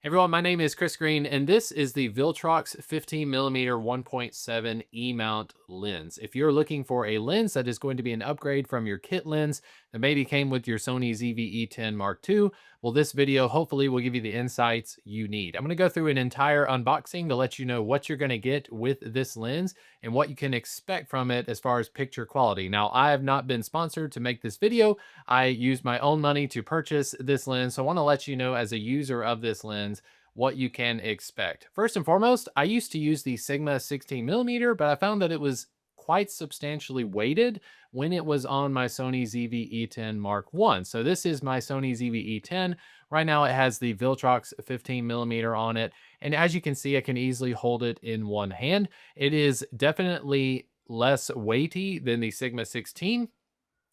Everyone, my name is Chris Green, and this is the Viltrox 15mm 1.7 E-mount lens. If you're looking for a lens that is going to be an upgrade from your kit lens that maybe came with your Sony ZV-E10 Mark II, well, this video hopefully will give you the insights you need. I'm going to go through an entire unboxing to let you know what you're going to get with this lens and what you can expect from it as far as picture quality. Now, I have not been sponsored to make this video. I used my own money to purchase this lens, so I want to let you know as a user of this lens what you can expect. First and foremost, I used to use the Sigma 16mm, but I found that it was quite substantially weighted when it was on my Sony ZV-E10 Mark I. So this is my Sony ZV-E10. Right now it has the Viltrox 15mm on it. And as you can see, I can easily hold it in one hand. It is definitely less weighty than the Sigma 16.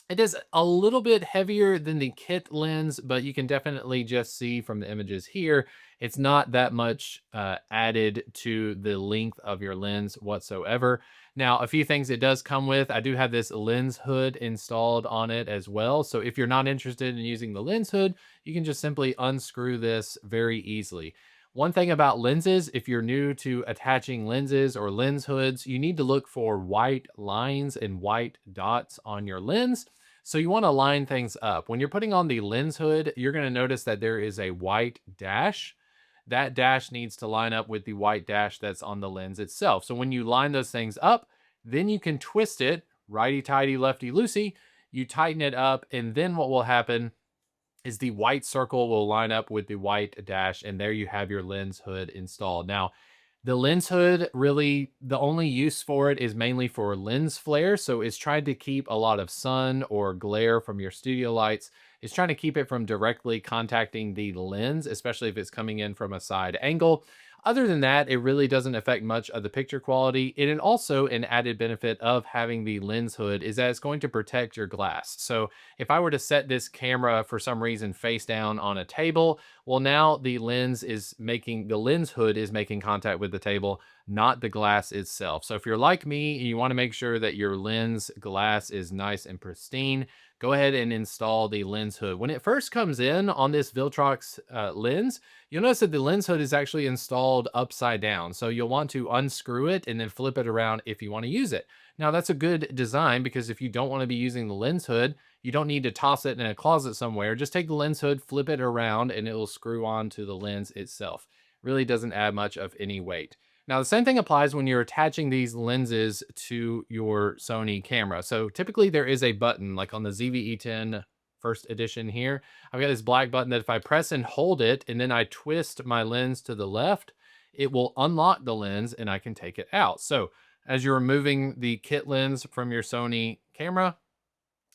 It is a little bit heavier than the kit lens, but you can definitely just see from the images here, it's not that much added to the length of your lens whatsoever. Now, a few things it does come with, I do have this lens hood installed on it as well. So if you're not interested in using the lens hood, you can just simply unscrew this very easily. One thing about lenses, if you're new to attaching lenses or lens hoods, you need to look for white lines and white dots on your lens. So you want to line things up. When you're putting on the lens hood, you're going to notice that there is a white dash. That dash needs to line up with the white dash that's on the lens itself. So when you line those things up, then you can twist it, righty-tighty, lefty-loosey. You tighten it up, and then what will happen is the white circle will line up with the white dash, and there you have your lens hood installed. Now, the lens hood, really, the only use for it is mainly for lens flare. So it's trying to keep a lot of sun or glare from your studio lights. It's trying to keep it from directly contacting the lens, especially if it's coming in from a side angle. Other than that, it really doesn't affect much of the picture quality. And also an added benefit of having the lens hood is that it's going to protect your glass. So if I were to set this camera for some reason face down on a table, well, now the lens hood is making contact with the table, not the glass itself. So if you're like me and you want to make sure that your lens glass is nice and pristine, go ahead and install the lens hood. When it first comes in on this Viltrox lens, you'll notice that the lens hood is actually installed upside down. So you'll want to unscrew it and then flip it around if you want to use it. Now that's a good design because if you don't want to be using the lens hood, you don't need to toss it in a closet somewhere. Just take the lens hood, flip it around, and it will screw on to the lens itself. Really doesn't add much of any weight. Now, the same thing applies when you're attaching these lenses to your Sony camera. So typically there is a button like on the ZV-E10 first edition here. I've got this black button that if I press and hold it and then I twist my lens to the left, it will unlock the lens and I can take it out. So as you're removing the kit lens from your Sony camera,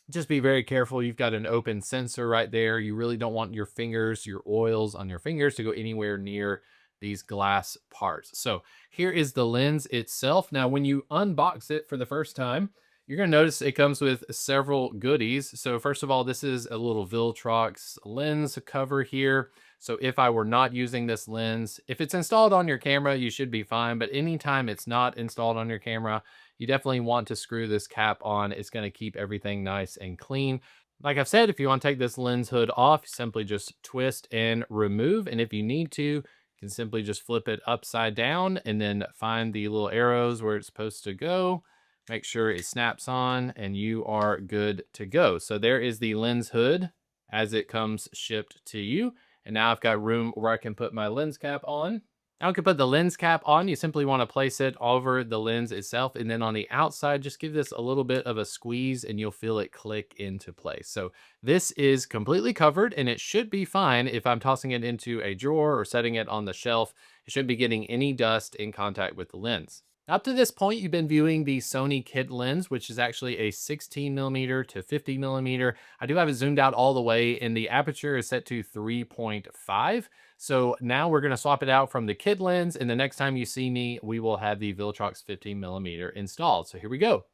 just be very careful. You've got an open sensor right there. You really don't want your fingers, your oils on your fingers to go anywhere near these glass parts. So here is the lens itself. Now, when you unbox it for the first time, you're going to notice it comes with several goodies. So first of all, this is a little Viltrox lens cover here. So if I were not using this lens, if it's installed on your camera, you should be fine. But anytime it's not installed on your camera, you definitely want to screw this cap on. It's going to keep everything nice and clean. Like I've said, if you want to take this lens hood off, simply just twist and remove. And if you need to, you can simply just flip it upside down and then find the little arrows where it's supposed to go. Make sure it snaps on and you are good to go. So there is the lens hood as it comes shipped to you. And now I've got room where I can put my lens cap on. Now I can put the lens cap on. You simply want to place it over the lens itself. And then on the outside, just give this a little bit of a squeeze and you'll feel it click into place. So this is completely covered and it should be fine if I'm tossing it into a drawer or setting it on the shelf. It shouldn't be getting any dust in contact with the lens. Up to this point, you've been viewing the Sony kit lens, which is actually a 16mm to 50mm. I do have it zoomed out all the way and the aperture is set to 3.5. So now we're going to swap it out from the kit lens. And the next time you see me, we will have the Viltrox 15mm installed. So here we go.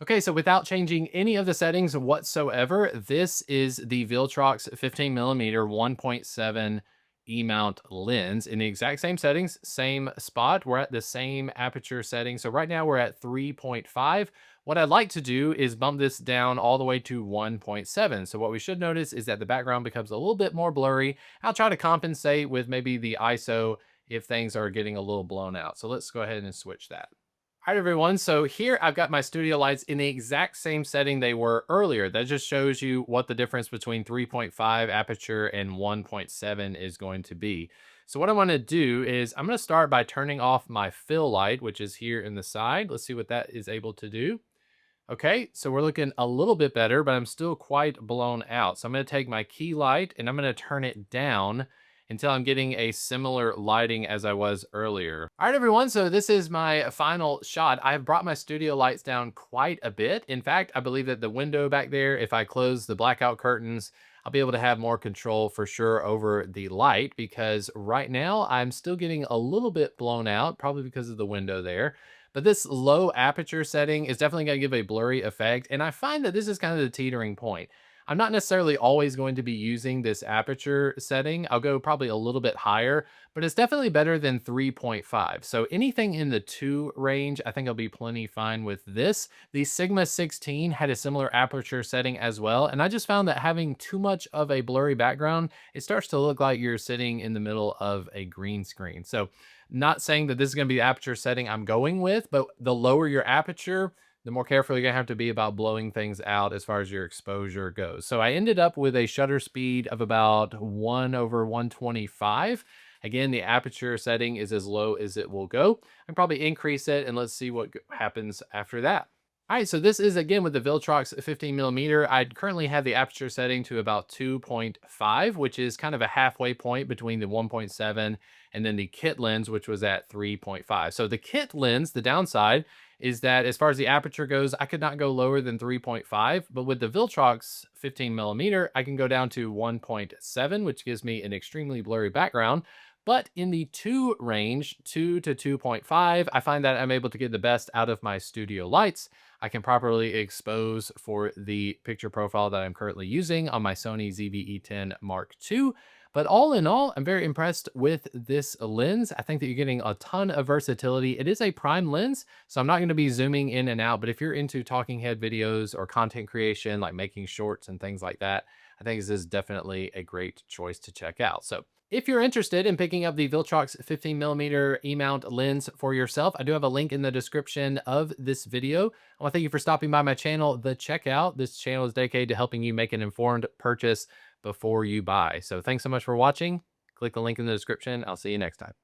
Okay, so without changing any of the settings whatsoever, this is the Viltrox 15mm 1.7 E-mount lens in the exact same settings, same spot. We're at the same aperture setting. So right now we're at 3.5. What I'd like to do is bump this down all the way to 1.7. So what we should notice is that the background becomes a little bit more blurry. I'll try to compensate with maybe the ISO if things are getting a little blown out. So let's go ahead and switch that. All right, everyone. So here I've got my studio lights in the exact same setting they were earlier. That just shows you what the difference between 3.5 aperture and 1.7 is going to be. So what I want to do is I'm going to start by turning off my fill light, which is here in the side. Let's see what that is able to do. Okay, so we're looking a little bit better, but I'm still quite blown out. So I'm going to take my key light and I'm going to turn it down until I'm getting a similar lighting as I was earlier. All right, everyone, so this is my final shot. I've brought my studio lights down quite a bit. In fact, I believe that the window back there, if I close the blackout curtains, I'll be able to have more control for sure over the light, because right now I'm still getting a little bit blown out, probably because of the window there. But this low aperture setting is definitely going to give a blurry effect. And I find that this is kind of the teetering point. I'm not necessarily always going to be using this aperture setting. I'll go probably a little bit higher, but it's definitely better than 3.5. So anything in the 2 range, I think I'll be plenty fine with this. The Sigma 16 had a similar aperture setting as well. And I just found that having too much of a blurry background, it starts to look like you're sitting in the middle of a green screen. So not saying that this is going to be the aperture setting I'm going with, but the lower your aperture, the more careful you're gonna have to be about blowing things out as far as your exposure goes. So I ended up with a shutter speed of about 1/125. Again, the aperture setting is as low as it will go. I can probably increase it and let's see what happens after that. All right, so this is again with the Viltrox 15 millimeter. I currently have the aperture setting to about 2.5, which is kind of a halfway point between the 1.7 and then the kit lens, which was at 3.5. So the kit lens, the downside is that as far as the aperture goes, I could not go lower than 3.5, but with the Viltrox 15 millimeter, I can go down to 1.7, which gives me an extremely blurry background. But in the 2 range, 2 to 2.5, I find that I'm able to get the best out of my studio lights. I can properly expose for the picture profile that I'm currently using on my Sony ZV-E10 Mark II. But all in all, I'm very impressed with this lens. I think that you're getting a ton of versatility. It is a prime lens, so I'm not going to be zooming in and out. But if you're into talking head videos or content creation, like making shorts and things like that, I think this is definitely a great choice to check out. So if you're interested in picking up the Viltrox 15 millimeter E-mount lens for yourself, I do have a link in the description of this video. I want to thank you for stopping by my channel, The Checkout. This channel is dedicated to helping you make an informed purchase before you buy. So thanks so much for watching. Click the link in the description. I'll see you next time.